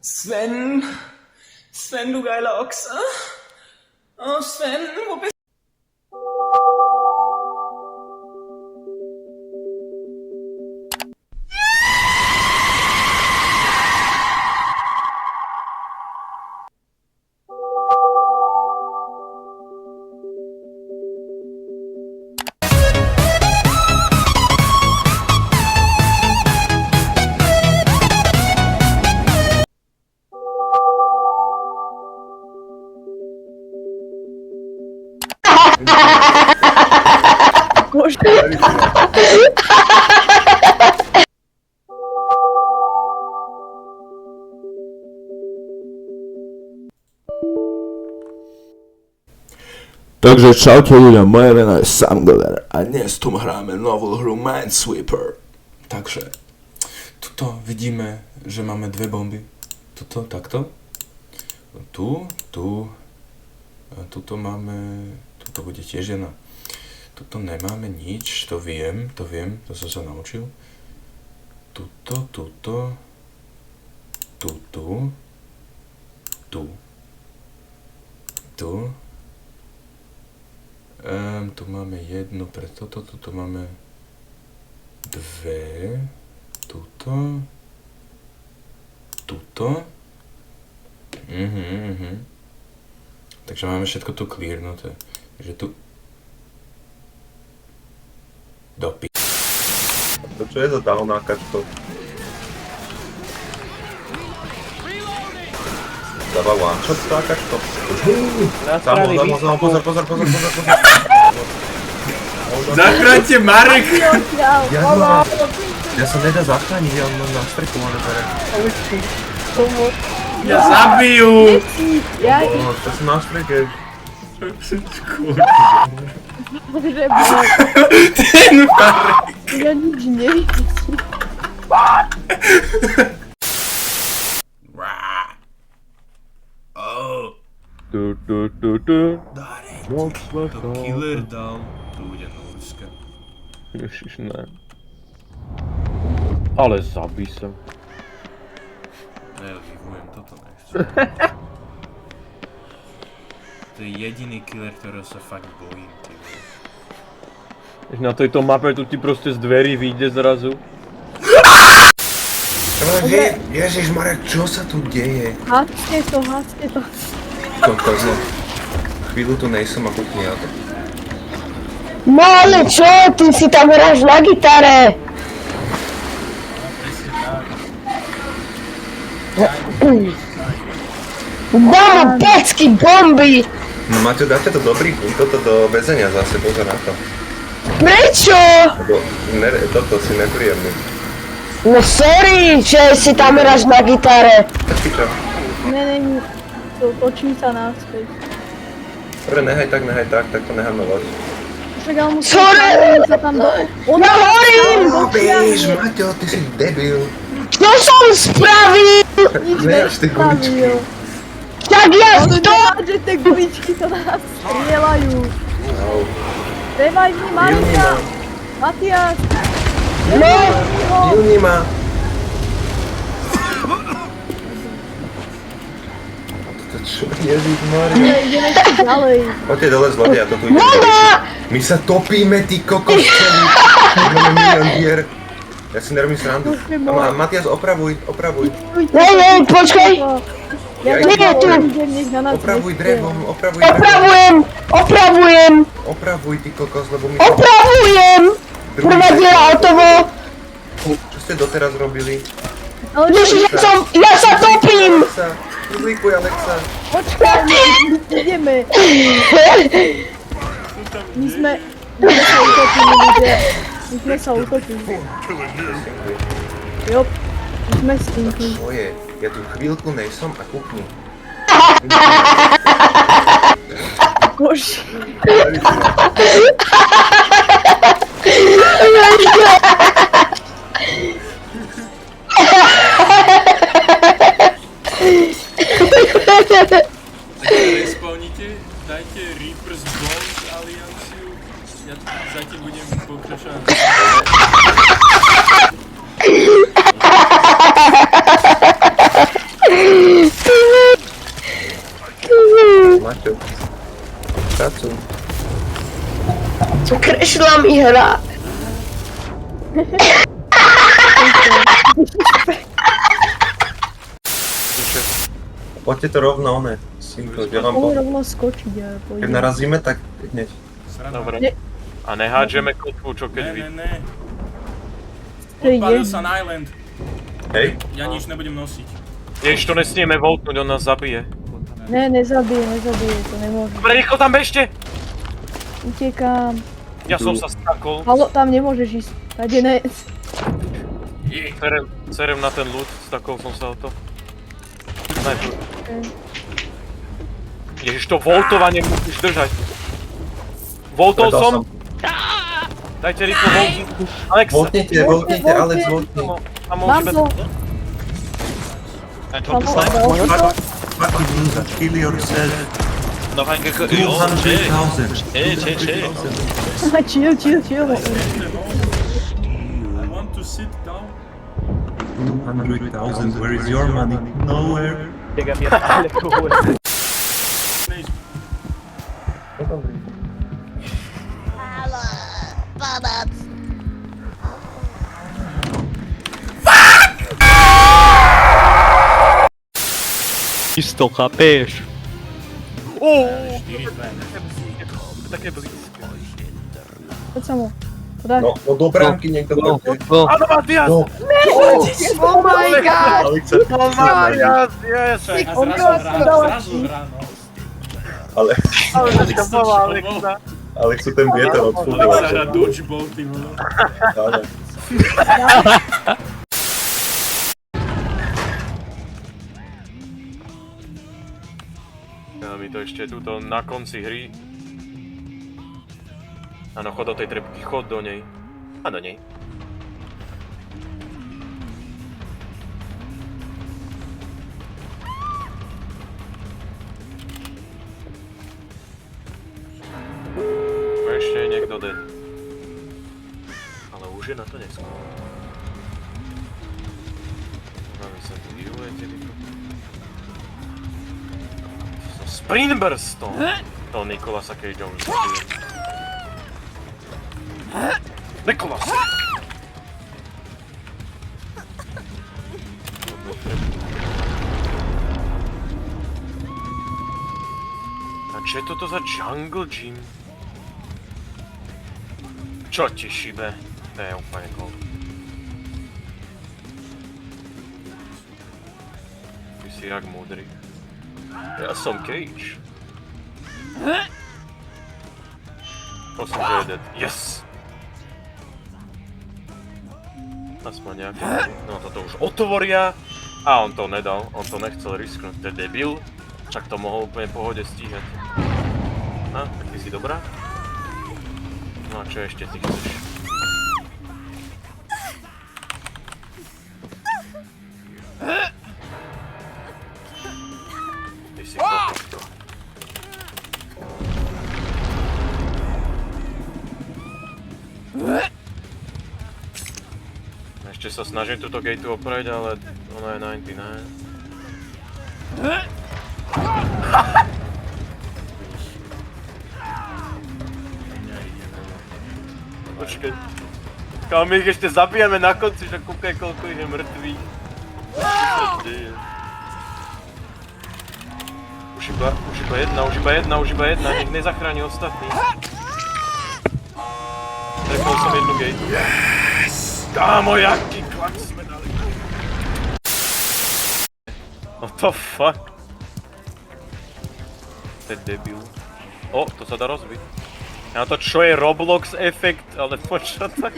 Sven, Sven, du geiler Ochse. Oh, Sven, wo bist Takže čaute ľudia, moje meno je Sam Goller a dnes tu hráme novú hru Minesweeper. Takže, tuto vidíme, že máme dve bomby. Tuto, takto. Tu, a tuto máme, tuto bude tiež jedna. Tuto nemáme nič, to viem, to som sa naučil. Tuto, tu. Tu máme jednu pre toto, tuto máme dve, tuto. Takže máme všetko tu clearnuté. Takže tu... Dopí. To čo je za dahonákačko? Dáva one shot tákačko? Samo, pozor. Zachráňte Marek! Ja sa nedá zachrániť, ja mám na streku, ale bere. Ja zabijú! To som na streke. Ten Marek! Ja nič nevidím. To killer dal, to bude Norska. Ježiš, ne. Ale zabij sa. Ne, vyhujem, toto nechcem. To je jediný killer, ktorého sa fakt bojím, ty vole. Na tejto mape tu ti proste z dverí vyjde zrazu. Ježišmarek, čo sa tu deje? Hácte to. Kokos, chvíľu tu nejsem a kúkni auto. No ale čo, ty si tam hráš na gitare. Dám pecky bomby. No Maťo, dáte to dobrý toto do väzenia zase, pozor na to. Prečo? Lebo toto si nepríjemný. No sorry, že si tam hráš na gitare. Počkej čo? Ne, točím sa naspäť. Dobre, nehaj tak to necháme loď. Však ale musím Sorry! sa tam do... Ja horím! Víš, Maťo, ty si debil. Čo som spravil? Nič Nejaž ty guličky. nespravil. Tak ja Ale to... že tie guličky to nás strieľajú. Au. Revive Marika! Matias! No, Juni má. To čo, Ježišmaria. Ideme ešte ďalej. Poďte dole z lode, ja to tu idem. Mama! My sa topíme, ty kokos celý. Máme milión dier. Ja si nerobím srandu. Matias, opravuj. Ne, počkaj. Ja Nie, tu. idem, nech na nás Opravuj nestrieľa. drevom. Opravujem. Opravuj, ty kokos, lebo my... Opravujem. Prvá diela hotovo. Čo ste doteraz robili? Ale Ja sa topím. Alexa, uzlíkuj, Alexa. počkaj, my ideme. My sme sa utopili. Jop, my sme stinkli. Čo je? Ja tu chvíľku nejsom a kúkni. Kož. Respawnite, dajte Reaper's Bones alianciu, ja zatiaľ budem pokračovať. Nešla mi hra. Poďte to rovno, one. Synchro, ja vám Mohol poviem. rovno skočiť a Keď pôjdem. narazíme, tak hneď. Dobre. Ne. A nehádžeme kotvu, čo keď vy... Ne. To je Odpálil jedno. sa na Island. Hej? Ja nič nebudem nosiť. Jež to nesmieme voltnúť, on nás zabije. Ne, nezabije, to nemôže. Dobre, rýchlo tam bežte! Utekám. Ja som sa stakol. Halo, tam nemôžeš ísť. Tady ne. Serem na ten loot, stakol som sa o to. Najprv. Ježiš, to voltovanie musíš držať. Voltol Predal som. Dajte rýchlo volty. Alex, Voltnite, Alex, voltni. tam Mám môžeme... to. Halo, Fucking loser, kill yourself. Nog een keer. Oh, 200,000. chill. chill. I want to sit down. 200,000. Where is your money? Nowhere. Isto, chápeš? Také blízke. Poď sa mu. Podaj. No do bránky niekto poďte. Áno, Matias! No, Oh my god. Alex sa Matias, yes! A zrazu hrá, no. Ale Alexa bola, Alexa. Alex ten vietor Alexa odfúkoval. hrá dodgeball, ty vole. Áno. Ja mi to ešte tuto na konci hry. Áno, chod do tej trepky, chod do nej. A do nej. Ešte je niekto dead. Ale už je na to neskôr. Máme sa tu vyuleteli. Sprint Burst to! To Nikolasa Cage'a už zabijem. Nikolas! A čo je toto za jungle gym? Čo ti šibe? To je úplne cool. Ty si jak múdry. Ja som Cage. To som že je dead. Yes! Aspoň nejaké. No toto už otvoria. A on to nedal, on to nechcel risknúť, to je debil. Však to mohol úplne v pohode stíhať. No, tak ty si dobrá? No a čo ešte ty chceš? Ty si kokoško. Ešte sa snažím túto gateu opraviť, ale ona je 99. Počkej. Kam my ich ešte zabijeme na konci, že kúkaj koľko ich je mŕtvych. Čo sa deje? Už iba jedna, nech nezachráni ostatní. Trefol som jednu gateu. Kámo, jaký klak sme dali. What the fuck? To je debil. O, to sa dá rozbiť. Ja to čo je Roblox efekt, ale počo tak?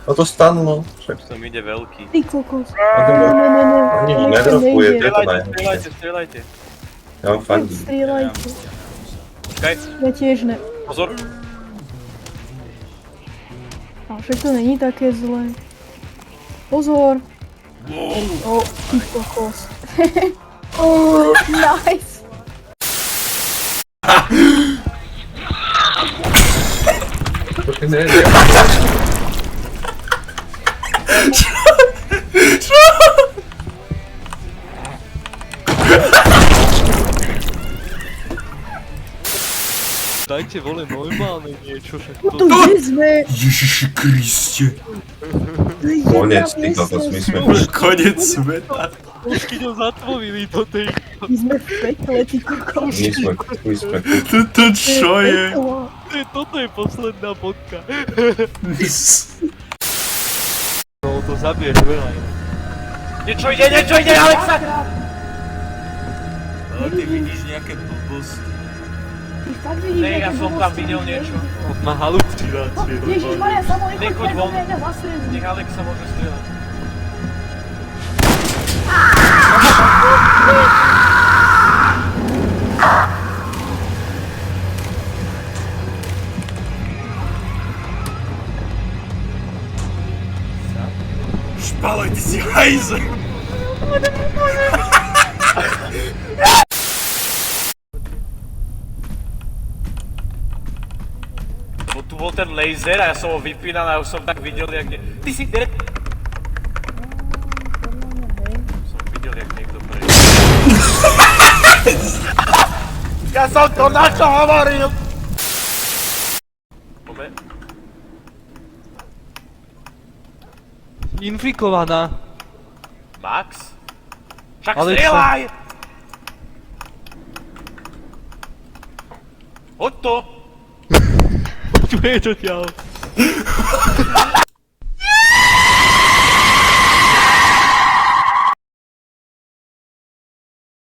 No to stanlo. Však Som ide veľký. Ty kokos. ne. Nič nedropuje, to je to najhoršie. Strieľajte. Ja vám fandím. Strieľajte. Počkaj, Ja tiež ne. pozor. A však to není také zlé. Pozor. O, ty kokos. Oh, nice. Počkaj, ne. Dajte vole normálne niečo, však No to... to kde sme? Ježiši Kriste. Konec, ty kokos, my sme... Konec sveta. Už keď ho zatvorili do tej... My sme v pekle, ty kokos. My sme... Toto čo je? Toto je posledná bodka. No to zabiješ veľa. Niečo ide, Alexa! No, ty vidíš nejaké blbosti. Ty fakt vidíš, Ne, ja aké som tam blbosti? videl niečo. Má halucinácie. Ježišmaria, samo Nechoď von. mňa zastrelí. Nech Alexa môže strieľať. Špaloj, ty si hajzer. Tu bol ten laser a ja som ho vypínal a už som tak videl, jak... Ty si... Som videl, jak niekto prejde. Ja som to na čo hovoril! Poďme. Infikovaná. Max? Však Alexa. strieľaj! Hoď to! Čo je to ťaľ?